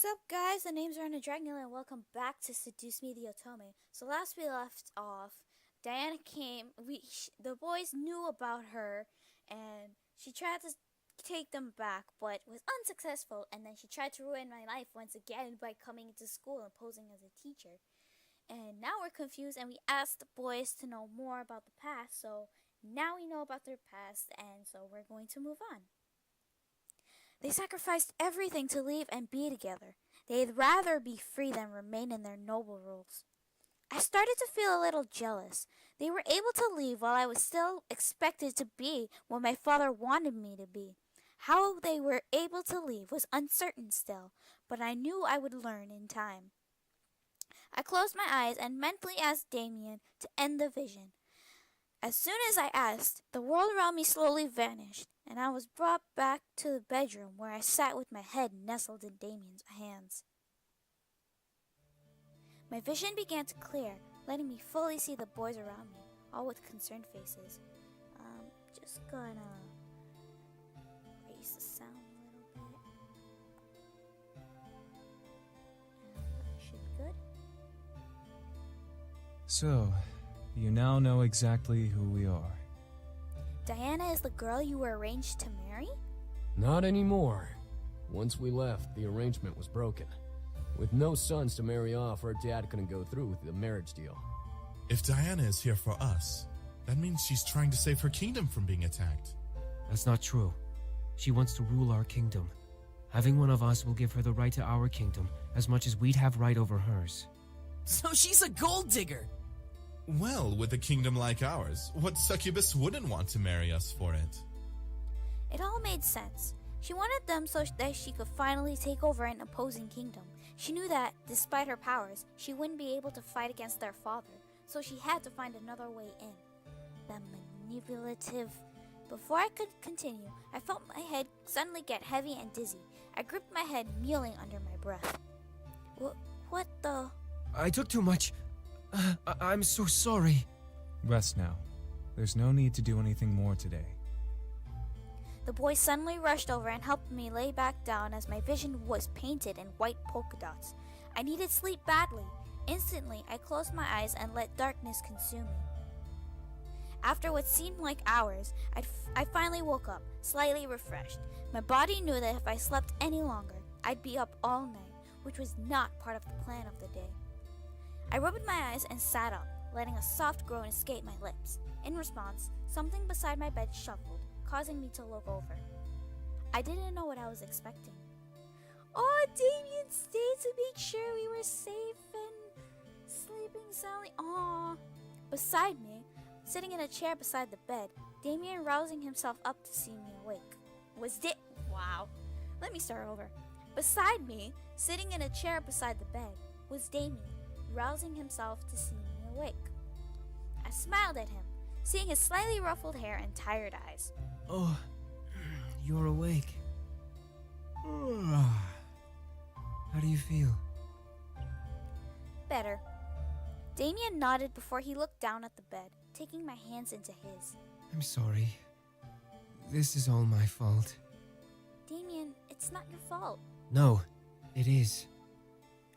What's up, guys? The name's Rana Dragula, and welcome back to Seduce Me the Otome. So last we left off, Diana came. The boys knew about her, and she tried to take them back, but was unsuccessful. And then she tried to ruin my life once again by coming into school and posing as a teacher. And now we're confused, and we asked the boys to know more about the past. So now we know about their past, and so we're going to move on. They sacrificed everything to leave and be together. They'd rather be free than remain in their noble roles. I started to feel a little jealous. They were able to leave while I was still expected to be what my father wanted me to be. How they were able to leave was uncertain still, but I knew I would learn in time. I closed my eyes and mentally asked Damien to end the vision. As soon as I asked, the world around me slowly vanished, and I was brought back to the bedroom where I sat with my head nestled in Damien's hands. My vision began to clear, letting me fully see the boys around me, all with concerned faces. Just gonna raise the sound a little bit. And that should be good. So, you now know exactly who we are. Diana is the girl you were arranged to marry? Not anymore. Once we left, the arrangement was broken. With no sons to marry off, our dad couldn't go through with the marriage deal. If Diana is here for us, that means she's trying to save her kingdom from being attacked. That's not true. She wants to rule our kingdom. Having one of us will give her the right to our kingdom as much as we'd have right over hers. So she's a gold digger! Well, with a kingdom like ours, what succubus wouldn't want to marry us for it? It all made sense. She wanted them so that she could finally take over an opposing kingdom. She knew that, despite her powers, she wouldn't be able to fight against their father, so she had to find another way in. The manipulative... Before I could continue, I felt my head suddenly get heavy and dizzy. I gripped my head, mewling under my breath. What the... I took too much. I'm so sorry. Rest now. There's no need to do anything more today. The boy suddenly rushed over and helped me lay back down as my vision was painted in white polka dots. I needed sleep badly. Instantly, I closed my eyes and let darkness consume me. After what seemed like hours, I finally woke up, slightly refreshed. My body knew that if I slept any longer, I'd be up all night, which was not part of the plan of the day. I rubbed my eyes and sat up, letting a soft groan escape my lips. In response, something beside my bed shuffled, causing me to look over. I didn't know what I was expecting. Oh, Damien stayed to make sure we were safe and sleeping soundly. Aw. Beside me, sitting in a chair beside the bed, Damien rousing himself up to see me awake. Wow. Let me start over. Beside me, sitting in a chair beside the bed, was Damien, rousing himself to see me awake. I smiled at him, seeing his slightly ruffled hair and tired eyes. Oh, you're awake. How do you feel? Better. Damien nodded before he looked down at the bed, taking my hands into his. I'm sorry. This is all my fault. Damien, it's not your fault. No, it is.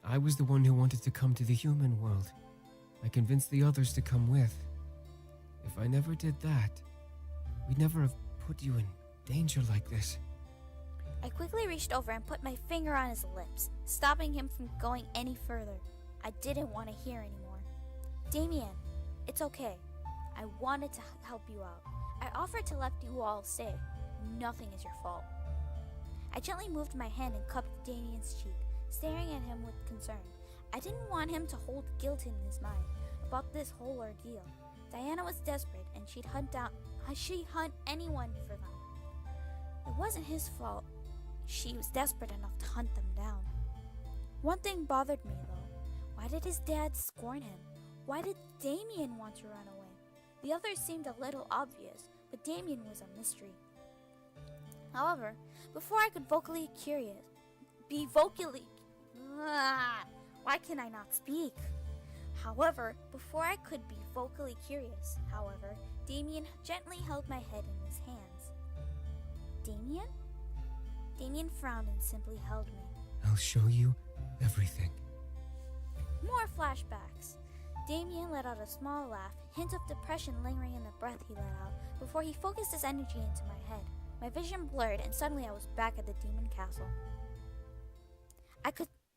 I was the one who wanted to come to the human world. I convinced the others to come with. If I never did that, we'd never have put you in danger like this. I quickly reached over and put my finger on his lips, stopping him from going any further. I didn't want to hear anymore. Damien, it's okay. I wanted to help you out. I offered to let you all stay. Nothing is your fault. I gently moved my hand and cupped Damien's cheek, staring at him with concern. I didn't want him to hold guilt in his mind about this whole ordeal. Diana was desperate, and she'd hunt anyone for them. It wasn't his fault. She was desperate enough to hunt them down. One thing bothered me, though. Why did his dad scorn him? Why did Damien want to run away? The others seemed a little obvious, but Damien was a mystery. However, before I could why can I not speak? Before I could be vocally curious, Damien gently held my head in his hands. Damien? Damien frowned and simply held me. I'll show you everything. More flashbacks. Damien let out a small laugh, hint of depression lingering in the breath he let out, before he focused his energy into my head. My vision blurred, and suddenly I was back at the demon castle.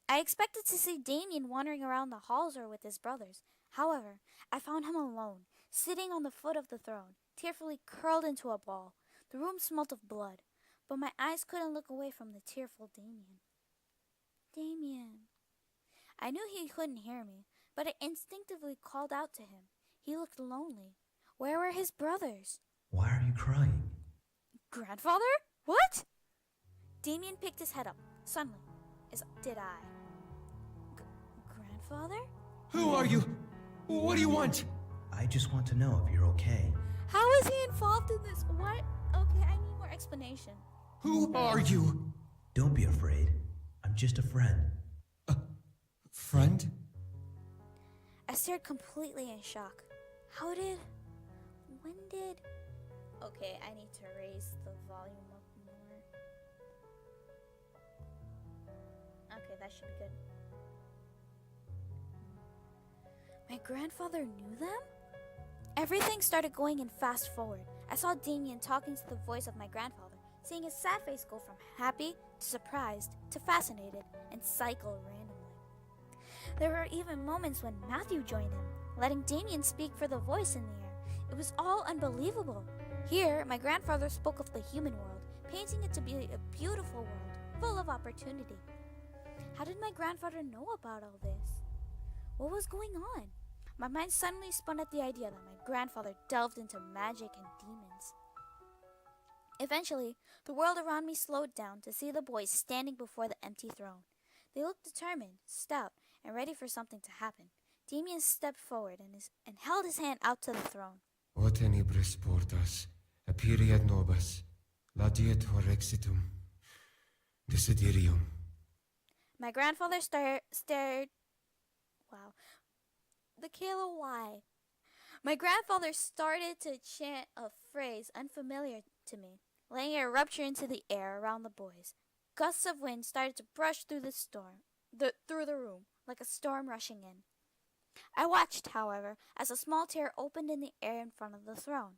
I expected to see Damien wandering around the halls or with his brothers. However, I found him alone, sitting on the foot of the throne, tearfully curled into a ball. The room smelt of blood, but my eyes couldn't look away from the tearful Damien. Damien. I knew he couldn't hear me, but I instinctively called out to him. He looked lonely. Where were his brothers? Why are you crying? Grandfather? What? Damien picked his head up. Suddenly, as did I. Grandfather? Who are you? What do you want? I just want to know if you're okay. How is he involved in this? What? Okay, I need more explanation. Who are you? Don't be afraid. I'm just a friend. Friend? I stared completely in shock. When did... Okay, I need to raise the volume up more. Okay, that should be good. My grandfather knew them? Everything started going in fast forward. I saw Damien talking to the voice of my grandfather, seeing his sad face go from happy to surprised to fascinated and cycle randomly. There were even moments when Matthew joined him, letting Damien speak for the voice in the air. It was all unbelievable. Here, my grandfather spoke of the human world, painting it to be a beautiful world, full of opportunity. How did my grandfather know about all this? What was going on? My mind suddenly spun at the idea that my grandfather delved into magic and demons. Eventually, the world around me slowed down to see the boys standing before the empty throne. They looked determined, stout, and ready for something to happen. Damien stepped forward and held his hand out to the throne. O tenebris portas, aperiat nobis, laudetur exitum, desiderium. My grandfather stared. Wow. The Kayla why? My grandfather started to chant a phrase unfamiliar to me, letting it rupture into the air around the boys. Gusts of wind started to brush through through the room, like a storm rushing in. I watched, however, as a small tear opened in the air in front of the throne.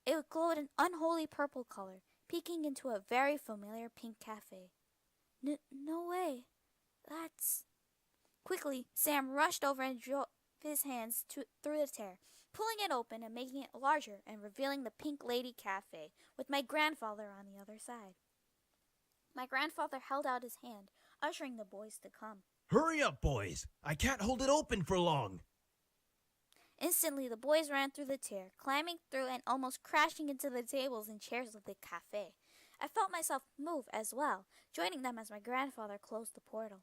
It glowed an unholy purple color, peeking into a very familiar pink cafe. No way. That's... Quickly, Sam rushed over and drove his hands through the tear, pulling it open and making it larger and revealing the Pink Lady Cafe, with my grandfather on the other side. My grandfather held out his hand, ushering the boys to come. Hurry up, boys! I can't hold it open for long! Instantly, the boys ran through the tear, climbing through and almost crashing into the tables and chairs of the cafe. I felt myself move as well, joining them as my grandfather closed the portal.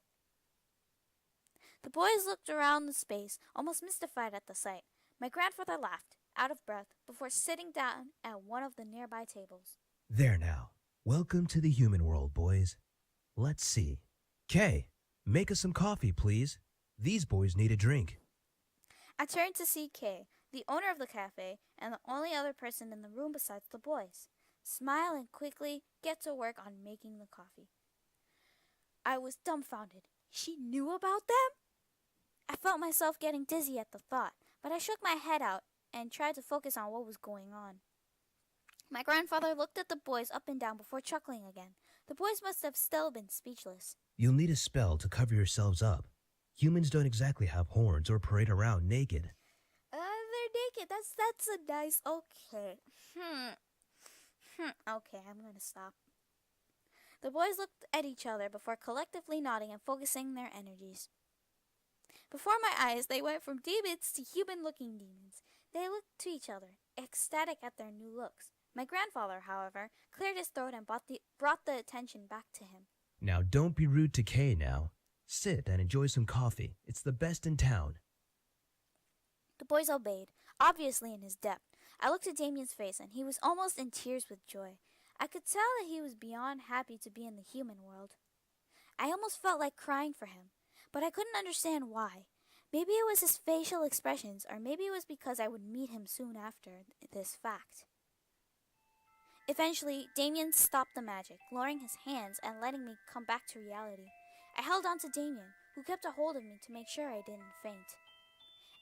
The boys looked around the space, almost mystified at the sight. My grandfather laughed, out of breath, before sitting down at one of the nearby tables. There now. Welcome to the human world, boys. Let's see. Kay, make us some coffee, please. These boys need a drink. I turned to see Kay, the owner of the cafe, and the only other person in the room besides the boys. Smile and quickly get to work on making the coffee. I was dumbfounded. She knew about them? I felt myself getting dizzy at the thought, but I shook my head out and tried to focus on what was going on. My grandfather looked at the boys up and down before chuckling again. The boys must have still been speechless. You'll need a spell to cover yourselves up. Humans don't exactly have horns or parade around naked. They're naked. That's a nice... Okay. Okay, I'm gonna stop. The boys looked at each other before collectively nodding and focusing their energies. Before my eyes, they went from demons to human-looking demons. They looked to each other, ecstatic at their new looks. My grandfather, however, cleared his throat and brought the attention back to him. Now don't be rude to Kay now. Sit and enjoy some coffee. It's the best in town. The boys obeyed, obviously in his depth. I looked at Damien's face, and he was almost in tears with joy. I could tell that he was beyond happy to be in the human world. I almost felt like crying for him, but I couldn't understand why. Maybe it was his facial expressions, or maybe it was because I would meet him soon after this fact. Eventually, Damien stopped the magic, lowering his hands and letting me come back to reality. I held on to Damien, who kept a hold of me to make sure I didn't faint.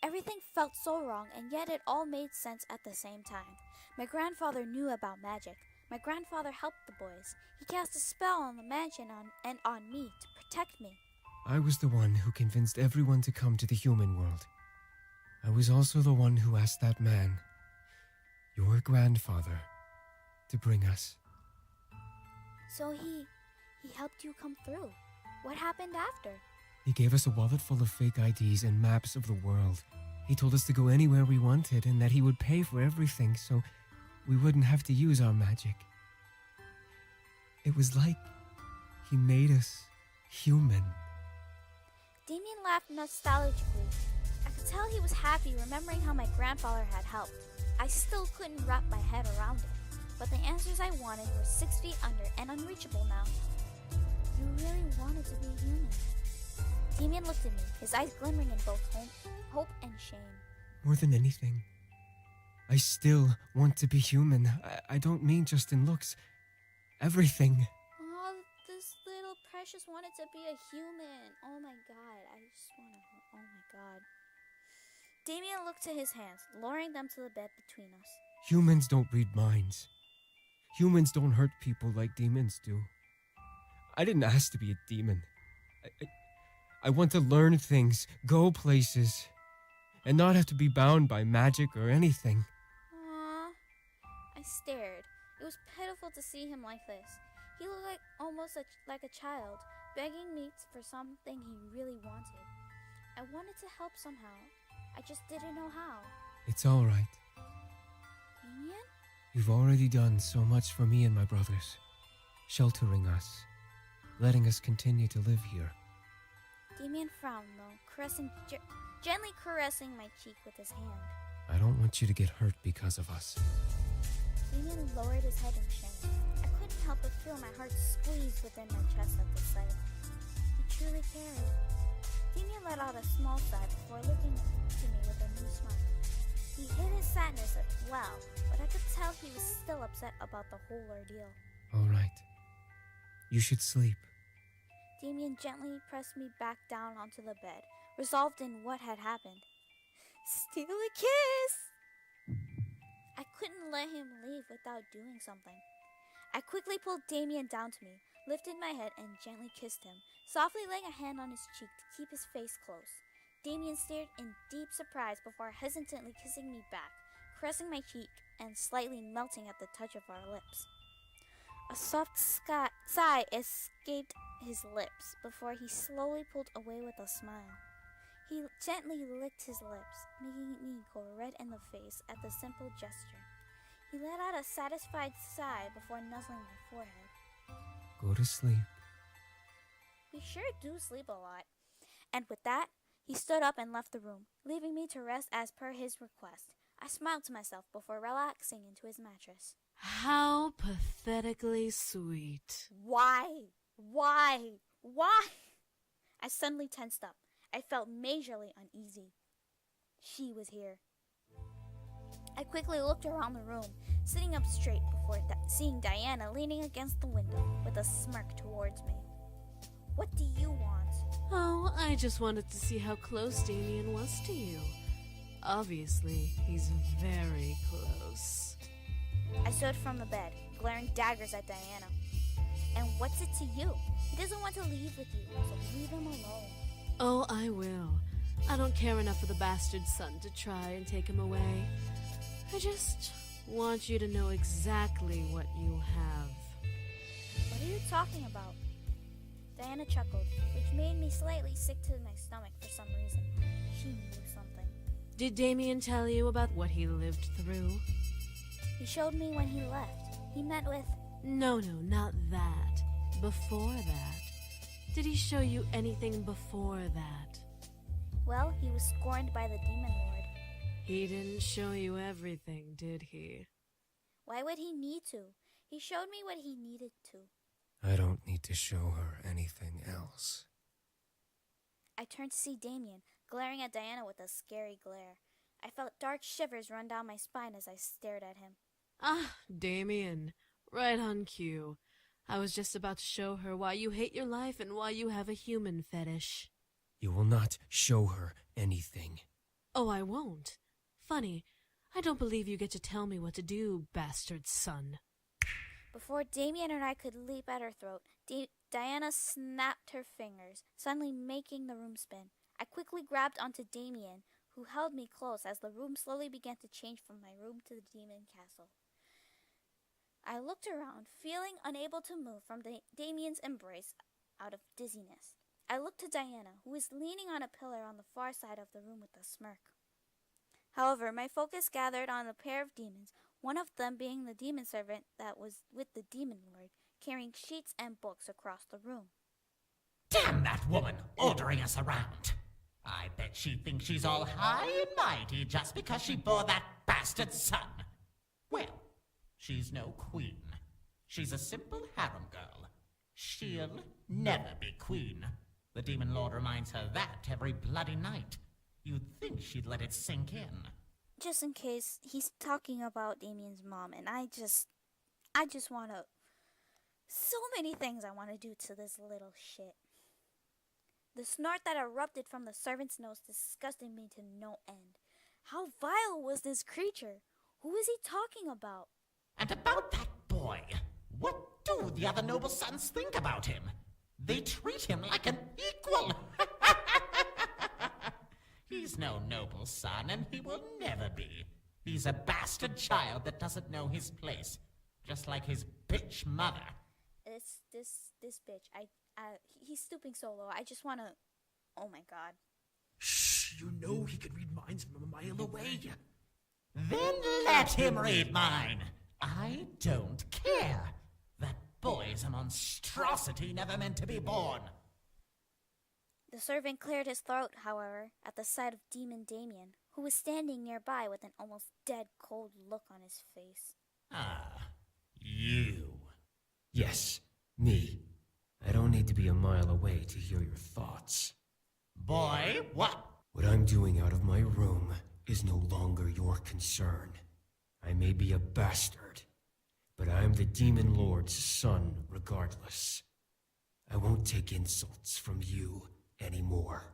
Everything felt so wrong, and yet it all made sense at the same time. My grandfather knew about magic. My grandfather helped the boys. He cast a spell on the mansion and on me to protect me. I was the one who convinced everyone to come to the human world. I was also the one who asked that man, your grandfather, to bring us. So he helped you come through. What happened after? He gave us a wallet full of fake IDs and maps of the world. He told us to go anywhere we wanted and that he would pay for everything so we wouldn't have to use our magic. It was like he made us human. Damien laughed nostalgically. I could tell he was happy remembering how my grandfather had helped. I still couldn't wrap my head around it, but the answers I wanted were 6 feet under and unreachable now. You really wanted to be human. Damien looked at me, his eyes glimmering in both hope and shame. More than anything, I still want to be human. I don't mean just in looks. Everything. Oh, this little precious wanted to be a human. Oh my god, oh my god. Damien looked to his hands, lowering them to the bed between us. Humans don't read minds. Humans don't hurt people like demons do. I didn't ask to be a demon. I want to learn things, go places, and not have to be bound by magic or anything. Aww. I stared. It was pitiful to see him like this. He looked almost like a child, begging me for something he really wanted. I wanted to help somehow. I just didn't know how. It's all right. Damien? You've already done so much for me and my brothers, sheltering us, letting us continue to live here. Damien frowned, though, gently caressing my cheek with his hand. I don't want you to get hurt because of us. Damien lowered his head in shame. I couldn't help but feel my heart squeeze within my chest at the sight. He truly cared. Damien let out a small sigh before looking to me with a new smile. He hid his sadness as well, but I could tell he was still upset about the whole ordeal. All right. You should sleep. Damien gently pressed me back down onto the bed, resolved in what had happened. Steal a kiss! I couldn't let him leave without doing something. I quickly pulled Damien down to me, lifted my head, and gently kissed him, softly laying a hand on his cheek to keep his face close. Damien stared in deep surprise before hesitantly kissing me back, caressing my cheek and slightly melting at the touch of our lips. A soft sigh escaped his lips before he slowly pulled away with a smile. He gently licked his lips, making me go red in the face at the simple gesture. He let out a satisfied sigh before nuzzling my forehead. Go to sleep. We sure do sleep a lot. And with that, he stood up and left the room, leaving me to rest as per his request. I smiled to myself before relaxing into his mattress. How pathetically sweet. Why? I suddenly tensed up. I felt majorly uneasy. She was here. I quickly looked around the room, sitting up straight before seeing Diana leaning against the window with a smirk towards me. What do you want? Oh, I just wanted to see how close Damien was to you. Obviously, he's very close. I stood from the bed, glaring daggers at Diana. And what's it to you? He doesn't want to leave with you, so leave him alone. Oh, I will. I don't care enough for the bastard son to try and take him away. I just want you to know exactly what you have. What are you talking about? Diana chuckled, which made me slightly sick to my stomach for some reason. She knew something. Did Damien tell you about what he lived through? He showed me when he left. He met with... No, not that. Before that. Did he show you anything before that? Well, he was scorned by the Demon Lord. He didn't show you everything, did he? Why would he need to? He showed me what he needed to. I don't need to show her anything else. I turned to see Damien, glaring at Diana with a scary glare. I felt dark shivers run down my spine as I stared at him. Ah, Damien. Right on cue. I was just about to show her why you hate your life and why you have a human fetish. You will not show her anything. Oh, I won't. Funny, I don't believe you get to tell me what to do, bastard son. Before Damien and I could leap at her throat, Diana snapped her fingers, suddenly making the room spin. I quickly grabbed onto Damien, who held me close as the room slowly began to change from my room to the demon castle. I looked around, feeling unable to move from Damien's embrace out of dizziness. I looked to Diana, who was leaning on a pillar on the far side of the room with a smirk. However, my focus gathered on a pair of demons, one of them being the demon servant that was with the demon lord, carrying sheets and books across the room. Damn that woman, ordering us around. I bet she thinks she's all high and mighty just because she bore that bastard son. Well, she's no queen. She's a simple harem girl. She'll never be queen. The demon lord reminds her that every bloody night. You'd think she'd let it sink in. Just in case, he's talking about Damien's mom, and I just want to... So many things I want to do to this little shit. The snort that erupted from the servant's nose disgusted me to no end. How vile was this creature? Who is he talking about? And about that boy, what do the other noble sons think about him? They treat him like an equal. He's no noble son, and he will never be. He's a bastard child that doesn't know his place, just like his bitch mother. This bitch. He's stooping so low. I just want to... Oh my god. Shh, you know he could read minds from a mile away. Then let him read mine. I don't care. That boy's a monstrosity never meant to be born. The servant cleared his throat, however, at the sight of Demon Damien, who was standing nearby with an almost dead cold look on his face. Ah, you. Yes, me. I don't need to be a mile away to hear your thoughts. Boy, what? What I'm doing out of my room is no longer your concern. I may be a bastard, but I'm the Demon Lord's son regardless. I won't take insults from you anymore.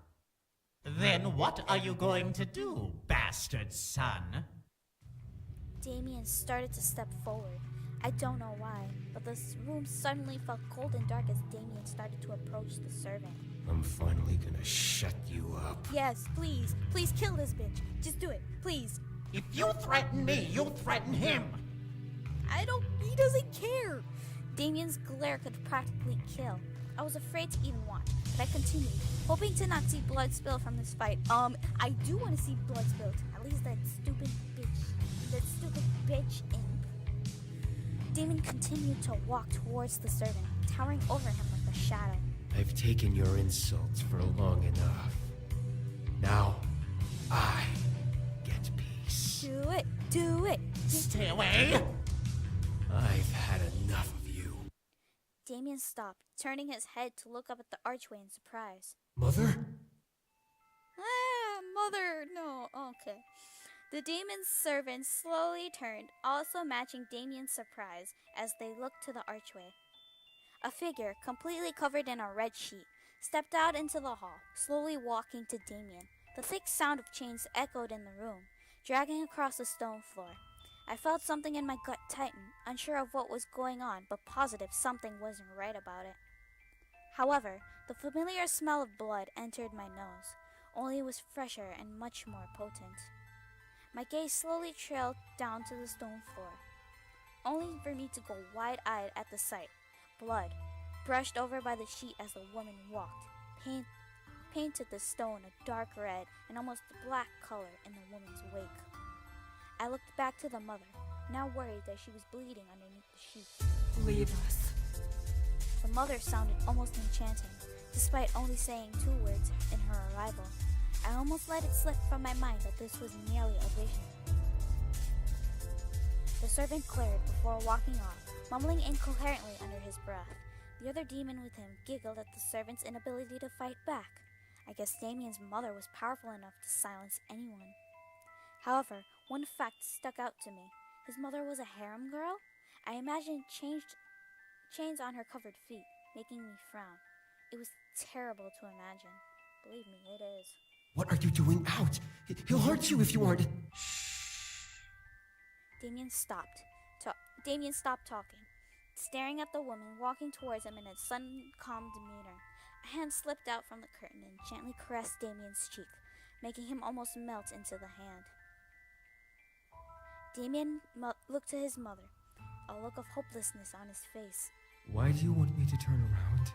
Then what are you going to do, bastard son? Damien started to step forward. I don't know why, but this room suddenly felt cold and dark as Damien started to approach the servant. I'm finally gonna shut you up. Yes, please. Please kill this bitch. Just do it, please. If you threaten me, you threaten him. He doesn't care. Damien's glare could practically kill. I was afraid to even watch, but I continued, hoping to not see blood spill from this fight. I do want to see blood spilled. At least that stupid bitch imp. Damien continued to walk towards the servant, towering over him like a shadow. I've taken your insults for long enough. Now, I get peace. Do it. Stay away. I've had enough of you. Damien stopped, turning his head to look up at the archway in surprise. Mother? Mother, no, okay. The demon's servant slowly turned, also matching Damien's surprise as they looked to the archway. A figure, completely covered in a red sheet, stepped out into the hall, slowly walking to Damien. The thick sound of chains echoed in the room, dragging across the stone floor. I felt something in my gut tighten, unsure of what was going on, but positive something wasn't right about it. However, the familiar smell of blood entered my nose, only it was fresher and much more potent. My gaze slowly trailed down to the stone floor, only for me to go wide-eyed at the sight. Blood, brushed over by the sheet as the woman walked, painted the stone a dark red and almost black color in the woman's wake. I looked back to the mother, now worried that she was bleeding underneath the sheet. Leave us. The mother sounded almost enchanting, despite only saying 2 words in her arrival. I almost let it slip from my mind that this was merely a vision. The servant cleared before walking off, mumbling incoherently under his breath. The other demon with him giggled at the servant's inability to fight back. I guess Damien's mother was powerful enough to silence anyone. However, one fact stuck out to me. His mother was a harem girl? I imagined chains on her covered feet, making me frown. It was terrible to imagine. Believe me, it is. What are you doing out? He'll hurt you if you aren't. Damien stopped. Damien stopped talking, staring at the woman walking towards him in a sudden calm demeanor. A hand slipped out from the curtain and gently caressed Damien's cheek, making him almost melt into the hand. Damien looked to his mother, a look of hopelessness on his face. Why do you want me to turn around?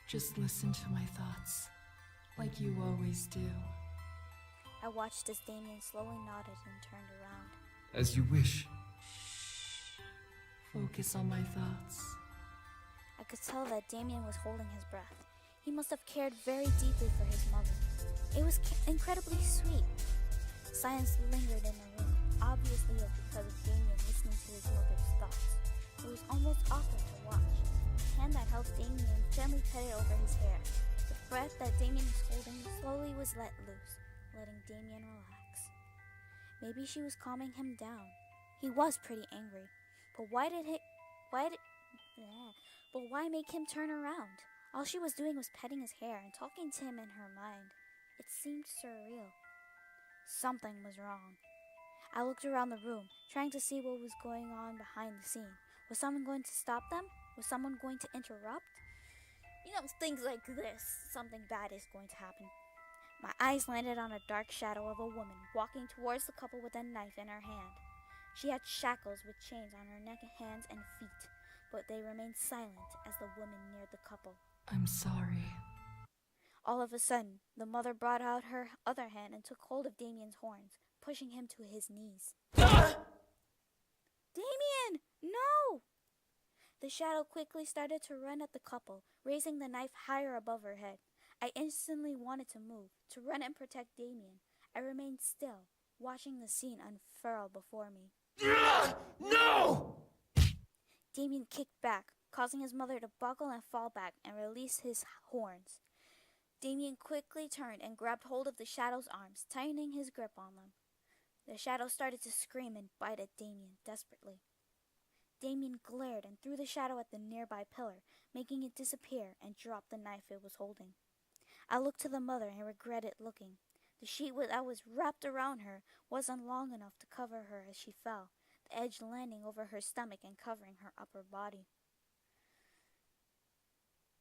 Just listen to my thoughts, like you always do. I watched as Damien slowly nodded and turned around. As you wish. Focus on my thoughts. I could tell that Damien was holding his breath. He must have cared very deeply for his mother. It was incredibly sweet. Silence lingered in the room, obviously because of Damien listening to his mother's thoughts. It was almost awkward to watch. The hand that held Damien gently petted over his hair. The breath that Damien was holding slowly was let loose, letting Damien relax. Maybe she was calming him down. He was pretty angry. But why make him turn around? All she was doing was petting his hair and talking to him in her mind. It seemed surreal. Something was wrong. I looked around the room, trying to see what was going on behind the scene. Was someone going to stop them? Was someone going to interrupt? You know, things like this. Something bad is going to happen. My eyes landed on a dark shadow of a woman walking towards the couple with a knife in her hand. She had shackles with chains on her neck, hands, and feet, but they remained silent as the woman neared the couple. I'm sorry. All of a sudden, the mother brought out her other hand and took hold of Damien's horns, pushing him to his knees. Damien! No! The shadow quickly started to run at the couple, raising the knife higher above her head. I instantly wanted to move, to run and protect Damien. I remained still, watching the scene unfurl before me. No! Damien kicked back, causing his mother to buckle and fall back and release his horns. Damien quickly turned and grabbed hold of the shadow's arms, tightening his grip on them. The shadow started to scream and bite at Damien desperately. Damien glared and threw the shadow at the nearby pillar, making it disappear and dropped the knife it was holding. I looked to the mother and regretted looking. The sheet that was wrapped around her wasn't long enough to cover her as she fell, the edge landing over her stomach and covering her upper body.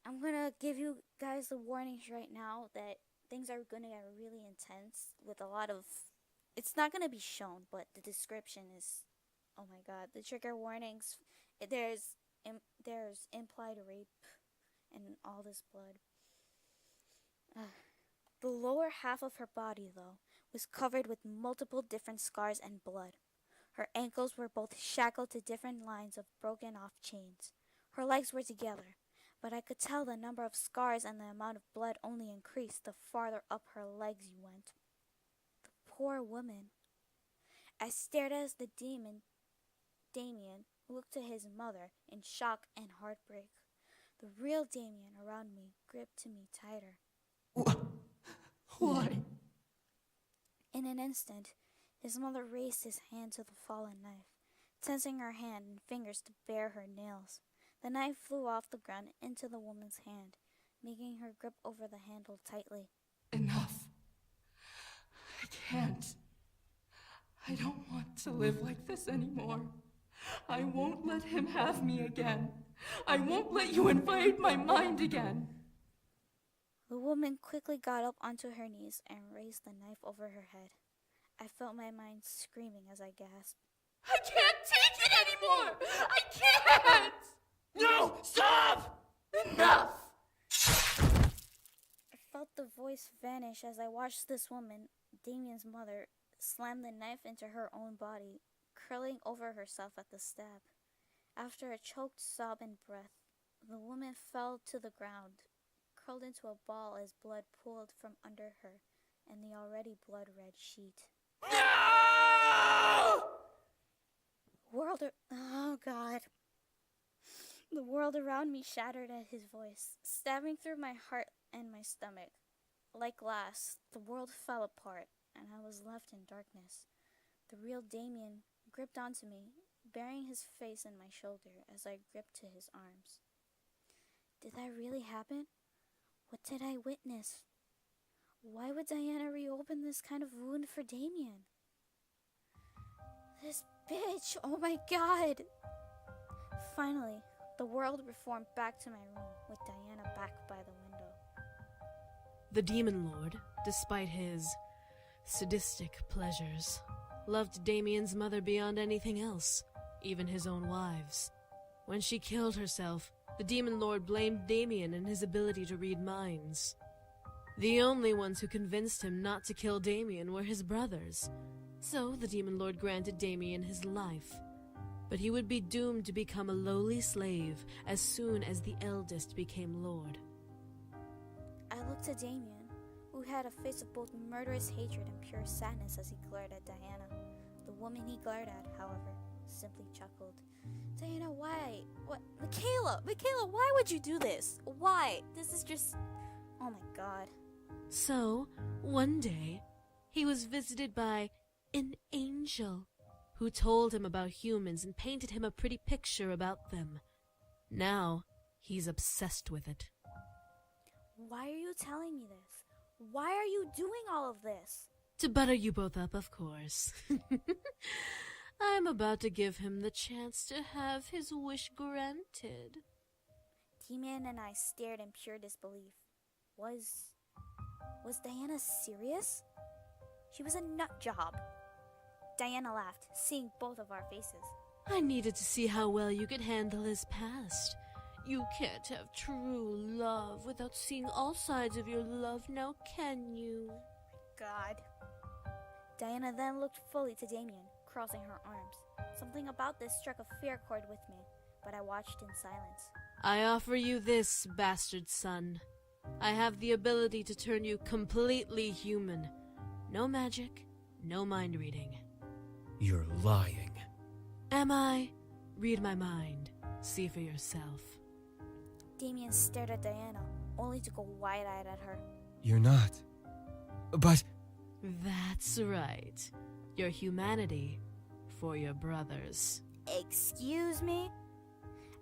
I'm gonna give you guys the warnings right now that things are gonna get really intense with a lot of... It's not gonna be shown, but the description is... Oh my god, the trigger warnings. There's implied rape and all this blood. The lower half of her body, though, was covered with multiple different scars and blood. Her ankles were both shackled to different lines of broken off chains. Her legs were together, but I could tell the number of scars and the amount of blood only increased the farther up her legs you went. The poor woman. I stared as the Damien looked to his mother in shock and heartbreak. The real Damien around me gripped to me tighter. Why? In an instant, his mother raised his hand to the fallen knife, tensing her hand and fingers to bare her nails. The knife flew off the ground into the woman's hand, making her grip over the handle tightly. Enough. I can't. I don't want to live like this anymore. I won't let him have me again. I won't let you invade my mind again. The woman quickly got up onto her knees and raised the knife over her head. I felt my mind screaming as I gasped. I can't take it anymore! I can't! No! Stop! Enough! I felt the voice vanish as I watched this woman, Damien's mother, slam the knife into her own body, curling over herself at the stab. After a choked sob and breath, the woman fell to the ground, curled into a ball as blood pooled from under her and the already blood-red sheet. No! Oh God. The world around me shattered at his voice, stabbing through my heart and my stomach. Like glass, the world fell apart, and I was left in darkness. The real Damien gripped onto me, burying his face in my shoulder as I gripped to his arms. Did that really happen? What did I witness? Why would Diana reopen this kind of wound for Damien? This bitch! Oh my god! Finally, the world reformed back to my room with Diana back by the window. The Demon Lord, despite his sadistic pleasures, loved Damien's mother beyond anything else, even his own wives. When she killed herself, the Demon Lord blamed Damien and his ability to read minds. The only ones who convinced him not to kill Damien were his brothers, so the Demon Lord granted Damien his life. But he would be doomed to become a lowly slave as soon as the eldest became Lord. I looked at Damien, who had a face of both murderous hatred and pure sadness as he glared at Diana. The woman he glared at, however, simply chuckled. Diana, why? What? Michaela, why would you do this? Why? This is just... Oh my god. So, one day, he was visited by an angel who told him about humans and painted him a pretty picture about them. Now, he's obsessed with it. Why are you telling me this? Why are you doing all of this? To butter you both up, of course. I'm about to give him the chance to have his wish granted. Damien and I stared in pure disbelief. Was Diana serious? She was a nut job. Diana laughed, seeing both of our faces. I needed to see how well you could handle his past. You can't have true love without seeing all sides of your love, now can you? God. Diana then looked fully to Damien, crossing her arms. Something about this struck a fear chord with me, but I watched in silence. I offer you this, bastard son. I have the ability to turn you completely human. No magic, no mind reading. You're lying. Am I? Read my mind. See for yourself. Damien stared at Diana, only to go wide-eyed at her. You're not. But... That's right. Your humanity for your brothers. Excuse me?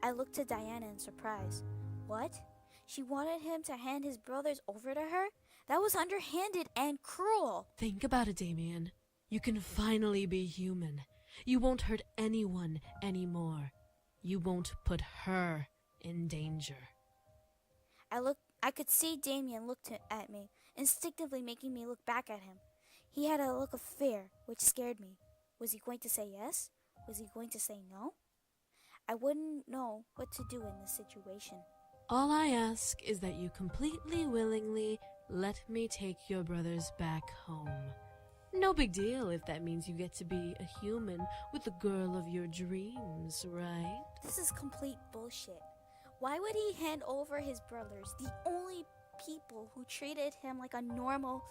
I looked at Diana in surprise. What? She wanted him to hand his brothers over to her? That was underhanded and cruel. Think about it, Damien. You can finally be human. You won't hurt anyone anymore. You won't put her in danger. I could see Damien look at me, instinctively making me look back at him. He had a look of fear, which scared me. Was he going to say yes? Was he going to say no? I wouldn't know what to do in this situation. All I ask is that you completely willingly let me take your brothers back home. No big deal if that means you get to be a human with the girl of your dreams, right? This is complete bullshit. Why would he hand over his brothers, the only people who treated him like a normal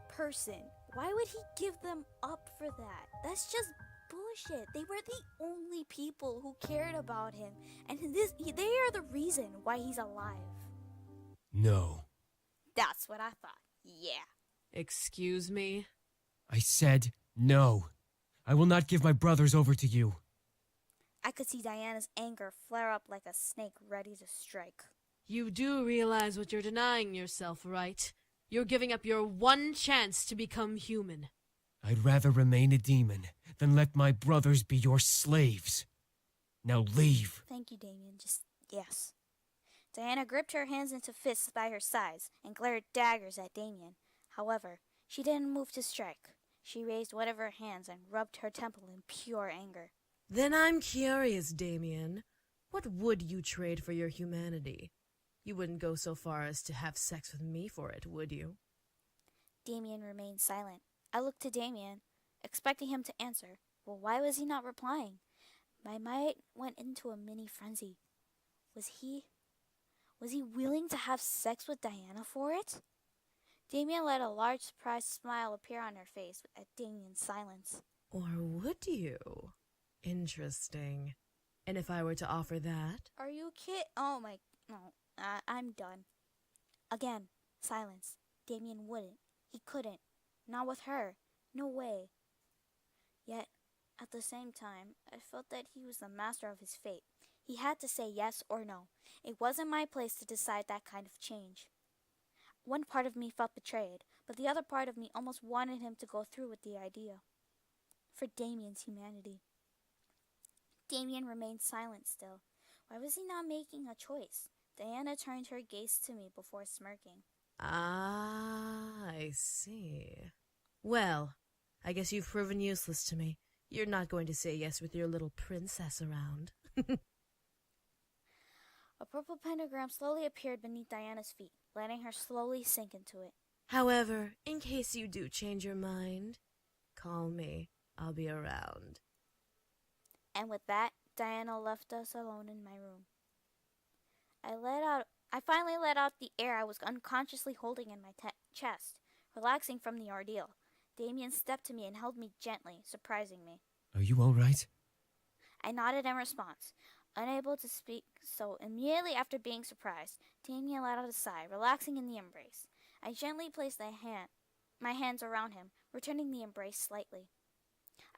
person? Why would he give them up for that? That's just bullshit. They were the only people who cared about him, and they are the reason why he's alive. No. That's what I thought. Yeah. Excuse me? I said no. I will not give my brothers over to you. I could see Diana's anger flare up like a snake ready to strike. You do realize what you're denying yourself, right? You're giving up your one chance to become human. I'd rather remain a demon than let my brothers be your slaves. Now leave. Thank you, Damien. Just yes. Diana gripped her hands into fists by her sides and glared daggers at Damien. However, she didn't move to strike. She raised one of her hands and rubbed her temple in pure anger. Then I'm curious, Damien. What would you trade for your humanity? You wouldn't go so far as to have sex with me for it, would you? Damien remained silent. I looked to Damien, expecting him to answer. Well, why was he not replying? My mind went into a mini frenzy. Was he willing to have sex with Diana for it? Damien let a large surprised smile appear on her face at Damien's silence. Or would you? Interesting. And if I were to offer that? Are you kidding? Oh my... No, I'm done. Again, silence. Damien wouldn't. He couldn't. Not with her. No way. Yet, At the same time, I felt that he was the master of his fate. He had to say yes or no. It wasn't my place to decide that kind of change. One part of me felt betrayed, but the other part of me almost wanted him to go through with the idea. For Damien's humanity. Damien remained silent still. Why was he not making a choice? Diana turned her gaze to me before smirking. Ah, I see. Well, I guess you've proven useless to me. You're not going to say yes with your little princess around. A purple pentagram slowly appeared beneath Diana's feet, letting her slowly sink into it. However, in case you do change your mind, call me. I'll be around. And with that, Diana left us alone in my room. I finally let out the air I was unconsciously holding in my chest, relaxing from the ordeal. Damien stepped to me and held me gently, surprising me. Are you all right? I nodded in response, unable to speak, so immediately after being surprised, Damien let out a sigh, relaxing in the embrace. I gently placed my hands around him, returning the embrace slightly.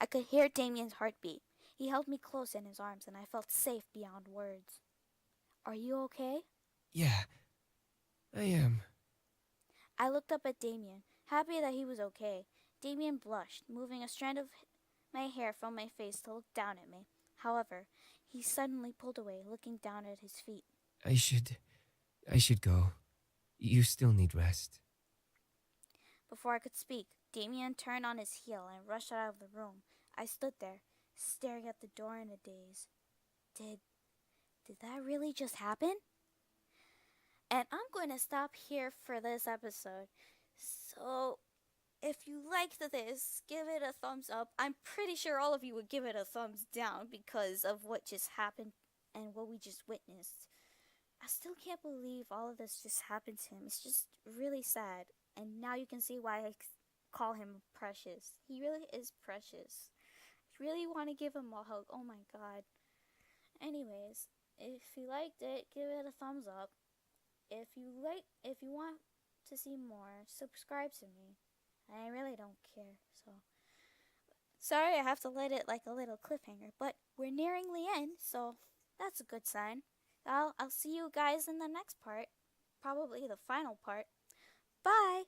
I could hear Damien's heartbeat. He held me close in his arms, and I felt safe beyond words. Are you okay? Yeah, I am. I looked up at Damien, happy that he was okay. Damien blushed, moving a strand of my hair from my face to look down at me. However, he suddenly pulled away, looking down at his feet. I should go. You still need rest. Before I could speak, Damien turned on his heel and rushed out of the room. I stood there, staring at the door in a daze. Did that really just happen? And I'm going to stop here for this episode. So, if you liked this, give it a thumbs up. I'm pretty sure all of you would give it a thumbs down because of what just happened and what we just witnessed. I still can't believe all of this just happened to him. It's just really sad. And now you can see why I call him precious. He really is precious. I really want to give him a hug. Oh my god. Anyways, if you liked it, give it a thumbs up. If you want to see more, subscribe to me. I really don't care. So sorry I have to let it like a little cliffhanger, but we're nearing the end, so that's a good sign. I'll see you guys in the next part, probably the final part. Bye.